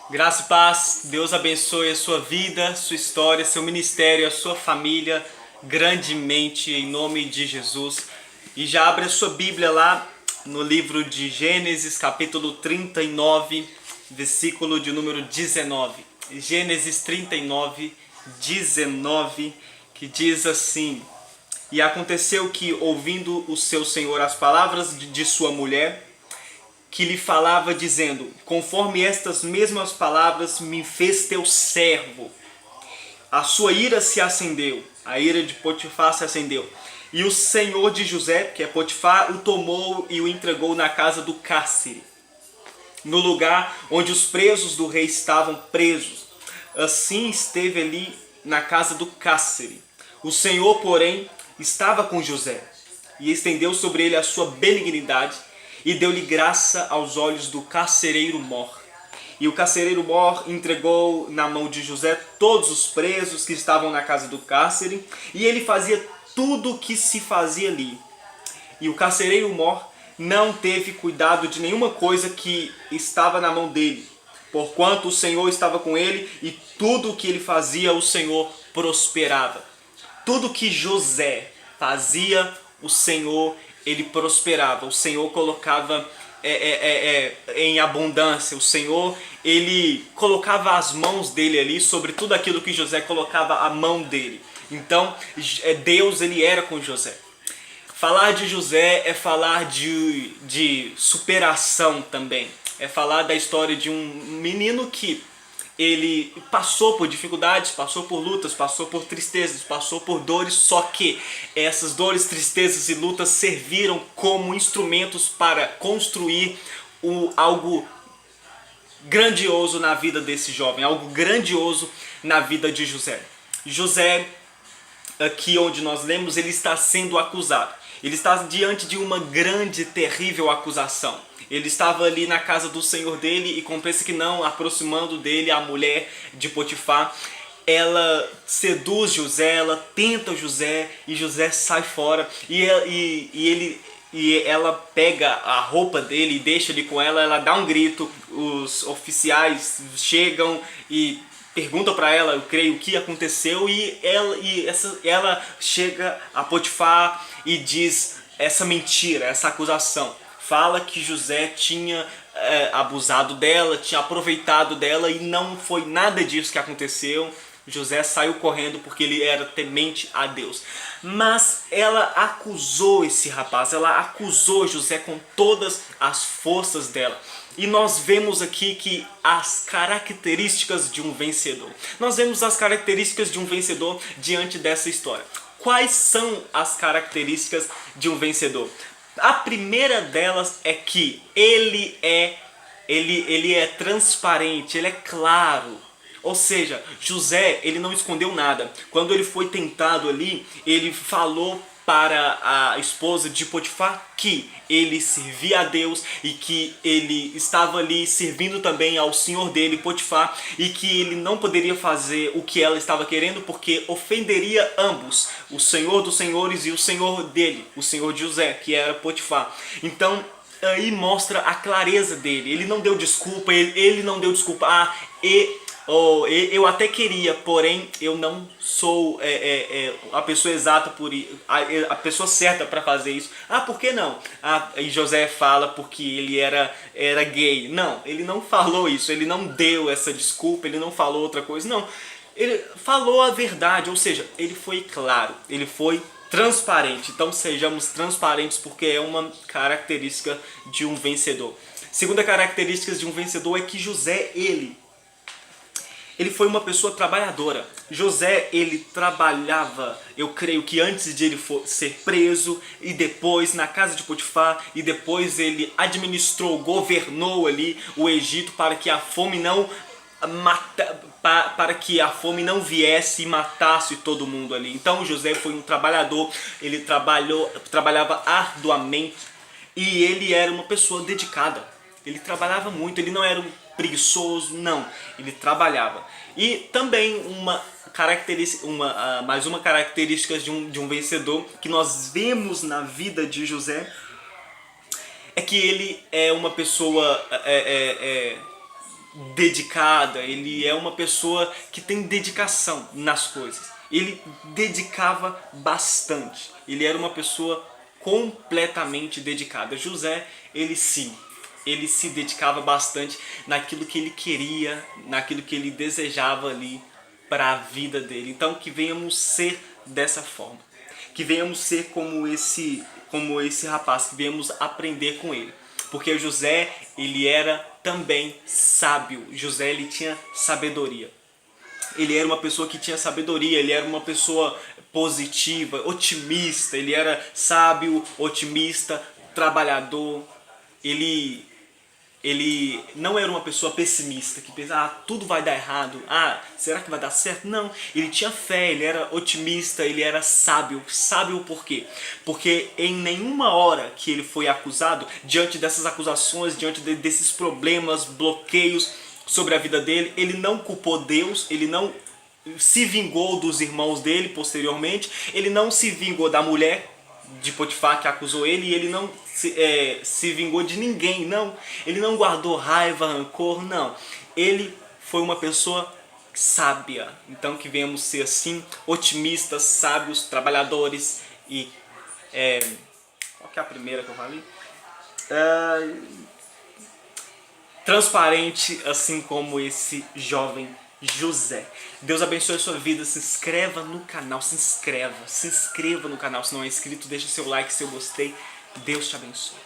Graça e paz, Deus abençoe a sua vida, sua história, seu ministério, a sua família grandemente em nome de Jesus. E já abre a sua Bíblia lá no livro de Gênesis, capítulo 39, versículo de número 19. Gênesis 39, 19, que diz assim: E aconteceu que, ouvindo o seu senhor as palavras de sua mulher, que lhe falava dizendo: Conforme estas mesmas palavras me fez teu servo. A sua ira se acendeu, a ira de Potifar se acendeu. E o senhor de José, que é Potifar, o tomou e o entregou na casa do cárcere, no lugar onde os presos do rei estavam presos. Assim esteve ali na casa do cárcere. O Senhor, porém, estava com José e estendeu sobre ele a sua benignidade e deu-lhe graça aos olhos do carcereiro mor. E o carcereiro mor entregou na mão de José todos os presos que estavam na casa do cárcere, e ele fazia tudo o que se fazia ali. E o carcereiro mor não teve cuidado de nenhuma coisa que estava na mão dele, porquanto o Senhor estava com ele, e tudo o que ele fazia, o Senhor prosperava. Tudo que José fazia, o Senhor, ele prosperava. O Senhor colocava em abundância. O Senhor, ele colocava as mãos dele ali sobre tudo aquilo que José colocava a mão dele. Então, Deus, ele era com José. Falar de José é falar de superação também. É falar da história de um menino que ele passou por dificuldades, passou por lutas, passou por tristezas, passou por dores, só que essas dores, tristezas e lutas serviram como instrumentos para construir algo grandioso na vida desse jovem, algo grandioso na vida de José. José, aqui onde nós lemos, ele está sendo acusado. Ele está diante de uma grande, terrível acusação. Ele estava ali na casa do senhor dele e compensa que não, aproximando dele a mulher de Potifar, ela seduz José, ela tenta José e José sai fora e ela pega a roupa dele e deixa ele com ela dá um grito, os oficiais chegam e perguntam para ela, eu creio, o que aconteceu, e ela chega a Potifar e diz essa mentira, essa acusação. Fala que José tinha abusado dela, tinha aproveitado dela, e não foi nada disso que aconteceu. José saiu correndo porque ele era temente a Deus. Mas ela acusou esse rapaz, ela acusou José com todas as forças dela. E nós vemos aqui que as características de um vencedor. Nós vemos as características de um vencedor diante dessa história. Quais são as características de um vencedor? A primeira delas é que ele é transparente, ele é claro. Ou seja, José, ele não escondeu nada. Quando ele foi tentado ali, ele falou para a esposa de Potifar que ele servia a Deus e que ele estava ali servindo também ao senhor dele, Potifar, e que ele não poderia fazer o que ela estava querendo porque ofenderia ambos, o Senhor dos senhores e o Senhor dele, o Senhor de José, que era Potifar. Então, aí mostra a clareza dele. Ele não deu desculpa, ele não deu desculpa. Eu até queria, porém eu não sou a pessoa exata, a pessoa certa para fazer isso. Por que não? E José fala porque ele era gay. Não, ele não falou isso, ele não deu essa desculpa, ele não falou outra coisa, não. Ele falou a verdade, ou seja, ele foi claro, ele foi transparente. Então sejamos transparentes, porque é uma característica de um vencedor. Segunda característica de um vencedor é que José, ele foi uma pessoa trabalhadora. José, ele trabalhava, eu creio que antes de ele ser preso, e depois na casa de Potifar, e depois ele administrou, governou ali o Egito para que a fome não viesse e matasse todo mundo ali. Então José foi um trabalhador, ele trabalhava arduamente, e ele era uma pessoa dedicada. Ele trabalhava muito, ele não era um preguiçoso, não, ele trabalhava. E também mais uma característica de um vencedor que nós vemos na vida de José é que ele é uma pessoa dedicada, ele é uma pessoa que tem dedicação nas coisas. Ele dedicava bastante. Ele era uma pessoa completamente dedicada. José, ele se dedicava bastante naquilo que ele queria, naquilo que ele desejava ali para a vida dele. Então que venhamos ser dessa forma. Que venhamos ser como esse rapaz, que venhamos aprender com ele. Porque José, ele era também sábio. José, ele tinha sabedoria. Ele era uma pessoa que tinha sabedoria, ele era uma pessoa positiva, otimista, ele era sábio, otimista, trabalhador. Ele ele não era uma pessoa pessimista, que pensa, tudo vai dar errado, será que vai dar certo? Não, ele tinha fé, ele era otimista, ele era sábio. Sábio por quê? Porque em nenhuma hora que ele foi acusado, diante dessas acusações, diante desses problemas, bloqueios sobre a vida dele, ele não culpou Deus, ele não se vingou dos irmãos dele posteriormente, ele não se vingou da mulher de Potifar que acusou ele, e ele não se vingou de ninguém, não. Ele não guardou raiva, rancor, não. Ele foi uma pessoa sábia. Então que venhamos ser assim, otimistas, sábios, trabalhadores e... qual que é a primeira que eu falei? Transparente, assim como esse jovem José. Deus abençoe a sua vida. Se inscreva no canal, se inscreva no canal. Se não é inscrito, deixa seu like, seu gostei. Deus te abençoe.